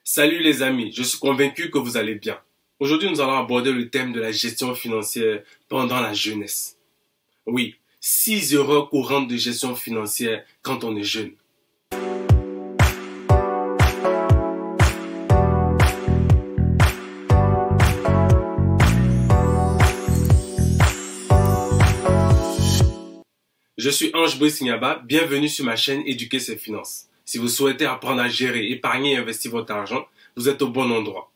Salut les amis, je suis convaincu que vous allez bien. Aujourd'hui, nous allons aborder le thème de la gestion financière pendant la jeunesse. Oui, 6 erreurs courantes de gestion financière quand on est jeune. Je suis Ange Brice-Niaba, bienvenue sur ma chaîne Éduquer ses finances. Si vous souhaitez apprendre à gérer, épargner et investir votre argent, vous êtes au bon endroit.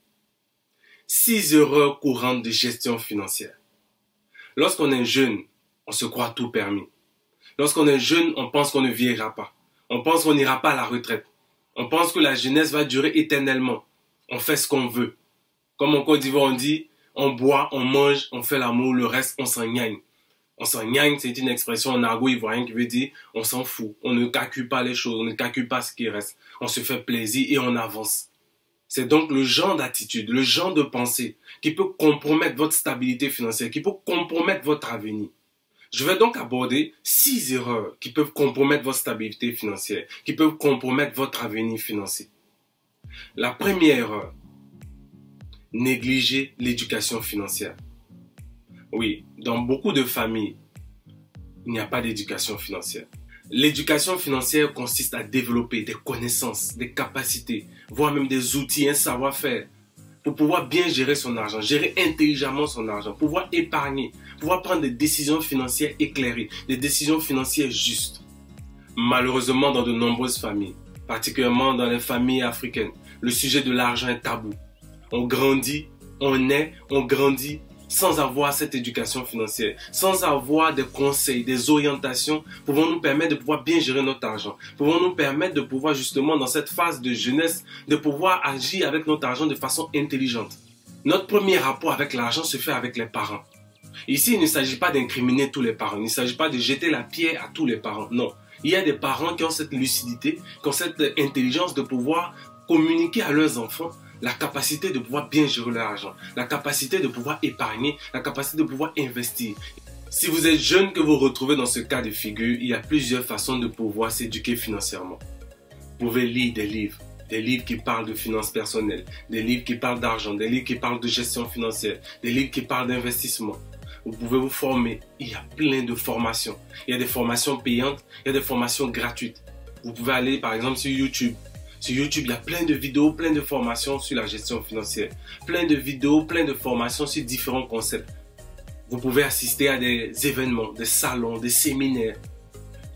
6 erreurs courantes de gestion financière. Lorsqu'on est jeune, on se croit tout permis. Lorsqu'on est jeune, on pense qu'on ne vieillira pas. On pense qu'on n'ira pas à la retraite. On pense que la jeunesse va durer éternellement. On fait ce qu'on veut. Comme en Côte d'Ivoire, on dit, on boit, on mange, on fait l'amour, le reste, on s'en gagne. On s'en gagne, c'est une expression en argot ivoirien qui veut dire on s'en fout, on ne calcule pas les choses, on ne calcule pas ce qui reste, on se fait plaisir et on avance. C'est donc le genre d'attitude, le genre de pensée qui peut compromettre votre stabilité financière, qui peut compromettre votre avenir. Je vais donc aborder 6 erreurs qui peuvent compromettre votre stabilité financière, qui peuvent compromettre votre avenir financier. La première erreur, négliger l'éducation financière. Oui, dans beaucoup de familles, il n'y a pas d'éducation financière. L'éducation financière consiste à développer des connaissances, des capacités, voire même des outils, un savoir-faire pour pouvoir bien gérer son argent, gérer intelligemment son argent, pouvoir épargner, pouvoir prendre des décisions financières éclairées, des décisions financières justes. Malheureusement, dans de nombreuses familles, particulièrement dans les familles africaines, le sujet de l'argent est tabou. On grandit, on naît, on grandit sans avoir cette éducation financière, sans avoir des conseils, des orientations pouvant nous permettre de pouvoir bien gérer notre argent, pouvant nous permettre de pouvoir justement dans cette phase de jeunesse, de pouvoir agir avec notre argent de façon intelligente. Notre premier rapport avec l'argent se fait avec les parents. Ici, il ne s'agit pas d'incriminer tous les parents, il ne s'agit pas de jeter la pierre à tous les parents, non. Il y a des parents qui ont cette lucidité, qui ont cette intelligence de pouvoir communiquer à leurs enfants la capacité de pouvoir bien gérer leur argent, la capacité de pouvoir épargner, la capacité de pouvoir investir. Si vous êtes jeune que vous retrouvez dans ce cas de figure, il y a plusieurs façons de pouvoir s'éduquer financièrement. Vous pouvez lire des livres qui parlent de finances personnelles, des livres qui parlent d'argent, des livres qui parlent de gestion financière, des livres qui parlent d'investissement. Vous pouvez vous former. Il y a plein de formations. Il y a des formations payantes, il y a des formations gratuites. Vous pouvez aller par exemple sur YouTube. Sur YouTube, il y a plein de vidéos, plein de formations sur la gestion financière. Plein de vidéos, plein de formations sur différents concepts. Vous pouvez assister à des événements, des salons, des séminaires.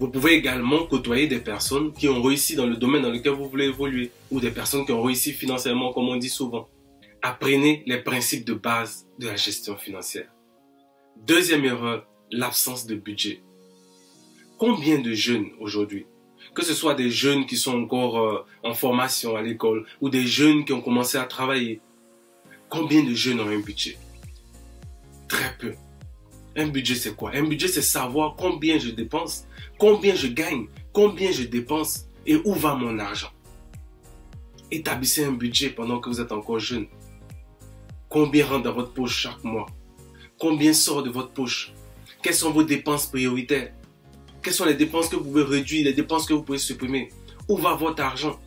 Vous pouvez également côtoyer des personnes qui ont réussi dans le domaine dans lequel vous voulez évoluer. Ou des personnes qui ont réussi financièrement, comme on dit souvent. Apprenez les principes de base de la gestion financière. Deuxième erreur, l'absence de budget. Combien de jeunes aujourd'hui, que ce soit des jeunes qui sont encore en formation à l'école ou des jeunes qui ont commencé à travailler, combien de jeunes ont un budget? Très peu. Un budget, c'est quoi? Un budget, c'est savoir combien je dépense, combien je gagne, combien je dépense et où va mon argent. Établissez un budget pendant que vous êtes encore jeune. Combien rentre dans votre poche chaque mois? Combien sort de votre poche? Quelles sont vos dépenses prioritaires? Quelles sont les dépenses que vous pouvez réduire, les dépenses que vous pouvez supprimer? Où va votre argent?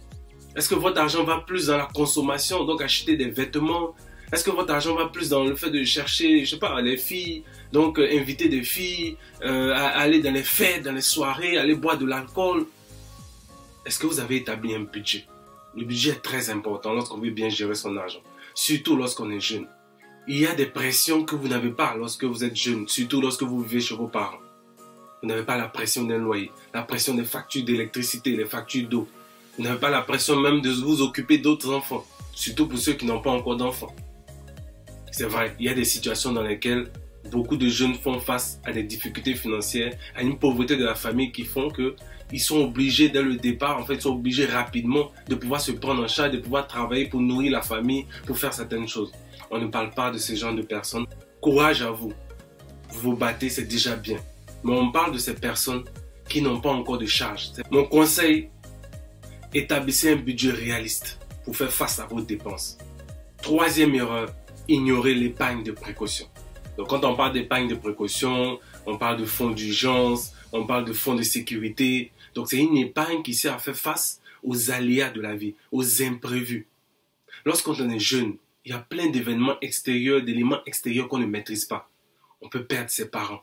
Est-ce que votre argent va plus dans la consommation, donc acheter des vêtements? Est-ce que votre argent va plus dans le fait de chercher, je sais pas, les filles, donc inviter des filles, aller dans les fêtes, dans les soirées, aller boire de l'alcool? Est-ce que vous avez établi un budget? Le budget est très important lorsqu'on veut bien gérer son argent, surtout lorsqu'on est jeune. Il y a des pressions que vous n'avez pas lorsque vous êtes jeune, surtout lorsque vous vivez chez vos parents. Vous n'avez pas la pression d'un loyer, la pression des factures d'électricité, les factures d'eau. Vous n'avez pas la pression même de vous occuper d'autres enfants, surtout pour ceux qui n'ont pas encore d'enfants. C'est vrai, il y a des situations dans lesquelles beaucoup de jeunes font face à des difficultés financières, à une pauvreté de la famille qui font qu'ils sont obligés dès le départ, en fait, ils sont obligés rapidement de pouvoir se prendre en charge, de pouvoir travailler pour nourrir la famille, pour faire certaines choses. On ne parle pas de ce genre de personnes. Courage à vous. Vous vous battez, c'est déjà bien. Mais on parle de ces personnes qui n'ont pas encore de charge. Mon conseil, établissez un budget réaliste pour faire face à vos dépenses. Troisième erreur, ignorer l'épargne de précaution. Donc quand on parle d'épargne de précaution, on parle de fonds d'urgence, on parle de fonds de sécurité. Donc c'est une épargne qui sert à faire face aux aléas de la vie, aux imprévus. Lorsqu'on est jeune, il y a plein d'événements extérieurs, d'éléments extérieurs qu'on ne maîtrise pas. On peut perdre ses parents.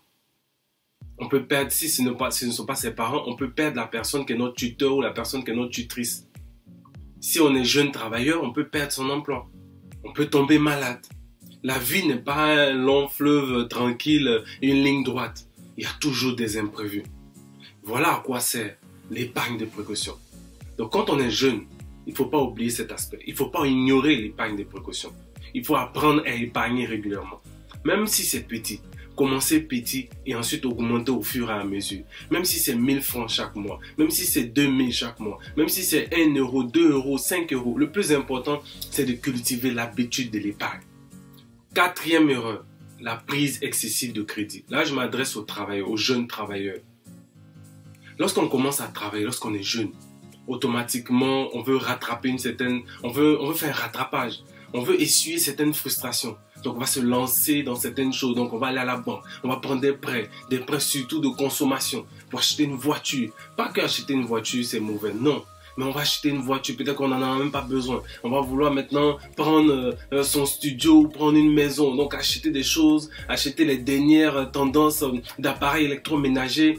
On peut perdre, si ce ne sont pas ses parents, on peut perdre la personne qui est notre tuteur ou la personne qui est notre tutrice. Si on est jeune travailleur, on peut perdre son emploi. On peut tomber malade. La vie n'est pas un long fleuve tranquille, une ligne droite. Il y a toujours des imprévus. Voilà à quoi sert l'épargne de précaution. Donc quand on est jeune, il ne faut pas oublier cet aspect. Il ne faut pas ignorer l'épargne de précaution. Il faut apprendre à épargner régulièrement. Même si c'est petit, commencer petit et ensuite augmenter au fur et à mesure. Même si c'est 1000 francs chaque mois, même si c'est 2000 chaque mois, même si c'est 1 euro, 2 euros, 5 euros. Le plus important, c'est de cultiver l'habitude de l'épargne. Quatrième erreur, la prise excessive de crédit. Là, je m'adresse aux travailleurs, aux jeunes travailleurs. Lorsqu'on commence à travailler, lorsqu'on est jeune, automatiquement, on veut rattraper on veut faire un rattrapage. On veut essuyer certaines frustrations. Donc, on va se lancer dans certaines choses. Donc, on va aller à la banque. On va prendre des prêts surtout de consommation pour acheter une voiture. Pas qu'acheter une voiture, c'est mauvais. Non. Mais on va acheter une voiture, peut-être qu'on n'en a même pas besoin. On va vouloir maintenant prendre son studio ou prendre une maison. Donc, acheter des choses, acheter les dernières tendances d'appareils électroménagers,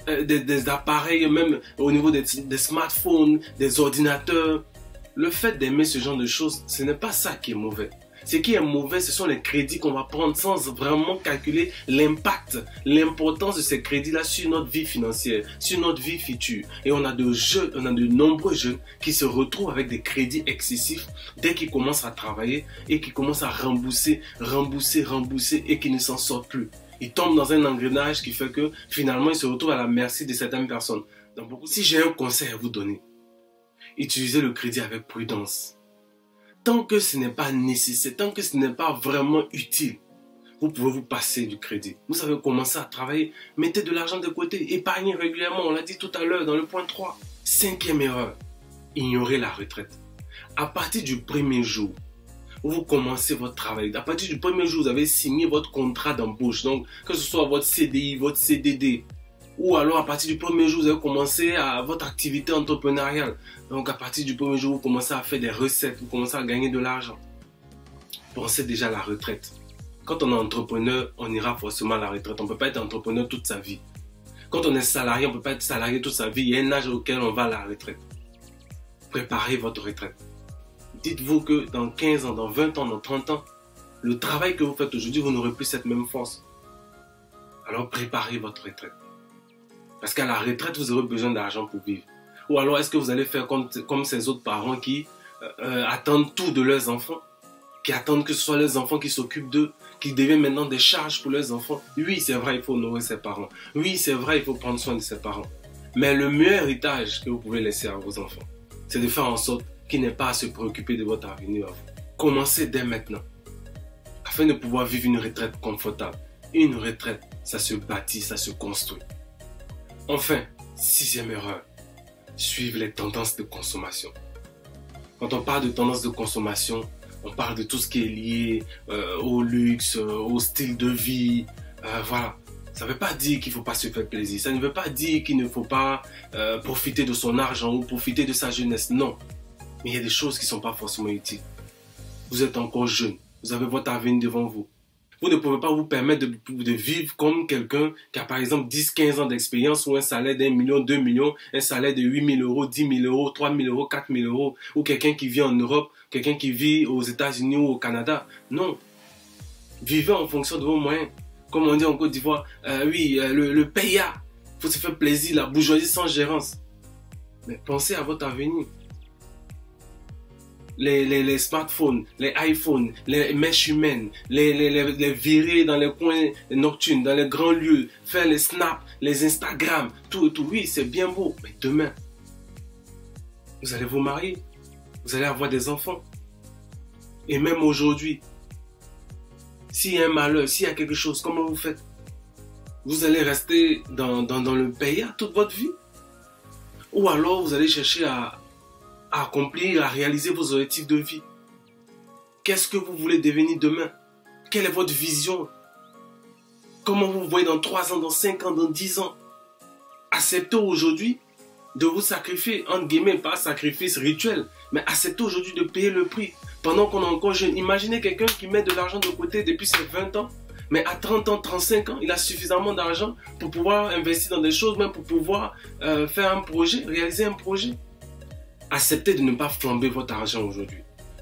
des appareils, même au niveau des smartphones, des ordinateurs. Le fait d'aimer ce genre de choses, ce n'est pas ça qui est mauvais. Ce qui est mauvais, ce sont les crédits qu'on va prendre sans vraiment calculer l'impact, l'importance de ces crédits-là sur notre vie financière, sur notre vie future. Et on a de nombreux jeunes qui se retrouvent avec des crédits excessifs dès qu'ils commencent à travailler et qui commencent à rembourser et qui ne s'en sortent plus. Ils tombent dans un engrenage qui fait que finalement, ils se retrouvent à la merci de certaines personnes. Donc, si j'ai un conseil à vous donner, utilisez le crédit avec prudence. Tant que ce n'est pas nécessaire, tant que ce n'est pas vraiment utile, vous pouvez vous passer du crédit. Vous savez commencer à travailler, mettez de l'argent de côté, épargnez régulièrement, on l'a dit tout à l'heure dans le point 3. Cinquième erreur, ignorez la retraite. À partir du premier jour où vous commencez votre travail, à partir du premier jour où vous avez signé votre contrat d'embauche, donc que ce soit votre CDI, votre CDD, ou alors à partir du premier jour, vous avez commencé à votre activité entrepreneuriale. Donc à partir du premier jour, vous commencez à faire des recettes, vous commencez à gagner de l'argent. Pensez déjà à la retraite. Quand on est entrepreneur, on ira forcément à la retraite. On ne peut pas être entrepreneur toute sa vie. Quand on est salarié, on ne peut pas être salarié toute sa vie. Il y a un âge auquel on va à la retraite. Préparez votre retraite. Dites-vous que dans 15 ans, dans 20 ans, dans 30 ans, le travail que vous faites aujourd'hui, vous n'aurez plus cette même force. Alors préparez votre retraite. Parce qu'à la retraite, vous aurez besoin d'argent pour vivre. Ou alors, est-ce que vous allez faire comme ces autres parents qui attendent tout de leurs enfants, qui attendent que ce soit leurs enfants qui s'occupent d'eux, qui deviennent maintenant des charges pour leurs enfants? Oui, c'est vrai, il faut nourrir ses parents. Oui, c'est vrai, il faut prendre soin de ses parents. Mais le meilleur héritage que vous pouvez laisser à vos enfants, c'est de faire en sorte qu'ils n'aient pas à se préoccuper de votre avenir. Commencez dès maintenant, afin de pouvoir vivre une retraite confortable. Une retraite, ça se bâtit, ça se construit. Enfin, sixième erreur, suivre les tendances de consommation. Quand on parle de tendances de consommation, on parle de tout ce qui est lié au luxe, au style de vie. Voilà. Ça ne veut pas dire qu'il ne faut pas se faire plaisir. Ça ne veut pas dire qu'il ne faut pas profiter de son argent ou profiter de sa jeunesse. Non. Mais il y a des choses qui ne sont pas forcément utiles. Vous êtes encore jeune. Vous avez votre avenir devant vous. Vous ne pouvez pas vous permettre de vivre comme quelqu'un qui a par exemple 10-15 ans d'expérience ou un salaire d'1 million, 2 millions, un salaire de 8 000 euros, 10 000 euros, 3 000 euros, 4 000 euros, ou quelqu'un qui vit en Europe, quelqu'un qui vit aux États-Unis ou au Canada. Non. Vivez en fonction de vos moyens. Comme on dit en Côte d'Ivoire, le PIA, il faut se faire plaisir, la bourgeoisie sans gérance. Mais pensez à votre avenir. Les smartphones, les iPhones, les mèches humaines, les virer dans les coins nocturnes, dans les grands lieux, faire les snaps, les Instagram, tout, oui, c'est bien beau. Mais demain, vous allez vous marier, vous allez avoir des enfants. Et même aujourd'hui, s'il y a un malheur, s'il y a quelque chose, comment vous faites? Vous allez rester dans le pays toute votre vie? Ou alors vous allez chercher à accomplir, à réaliser vos objectifs de vie. Qu'est-ce que vous voulez devenir demain? Quelle est votre vision? Comment vous voyez dans 3 ans, dans 5 ans, dans 10 ans? Acceptez aujourd'hui de vous sacrifier, entre guillemets, pas sacrifice rituel, mais acceptez aujourd'hui de payer le prix pendant qu'on est encore jeune. Imaginez quelqu'un qui met de l'argent de côté depuis ses 20 ans, mais à 30 ans, 35 ans, il a suffisamment d'argent pour pouvoir investir dans des choses, même pour pouvoir faire un projet, réaliser un projet. Acceptez de ne pas flamber votre argent aujourd'hui.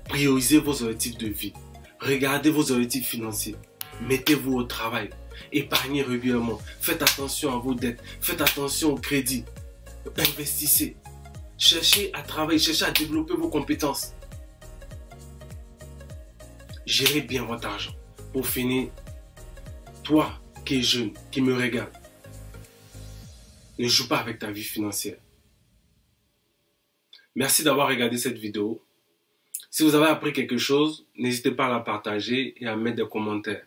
Priorisez vos objectifs de vie. Regardez vos objectifs financiers. Mettez-vous au travail. Épargnez régulièrement. Faites attention à vos dettes. Faites attention au crédit. Investissez. Cherchez à travailler. Cherchez à développer vos compétences. Gérez bien votre argent. Pour finir, toi qui es jeune, qui me regarde, ne joue pas avec ta vie financière. Merci d'avoir regardé cette vidéo. Si vous avez appris quelque chose, n'hésitez pas à la partager et à mettre des commentaires.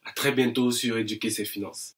À très bientôt sur Éduquer ses finances.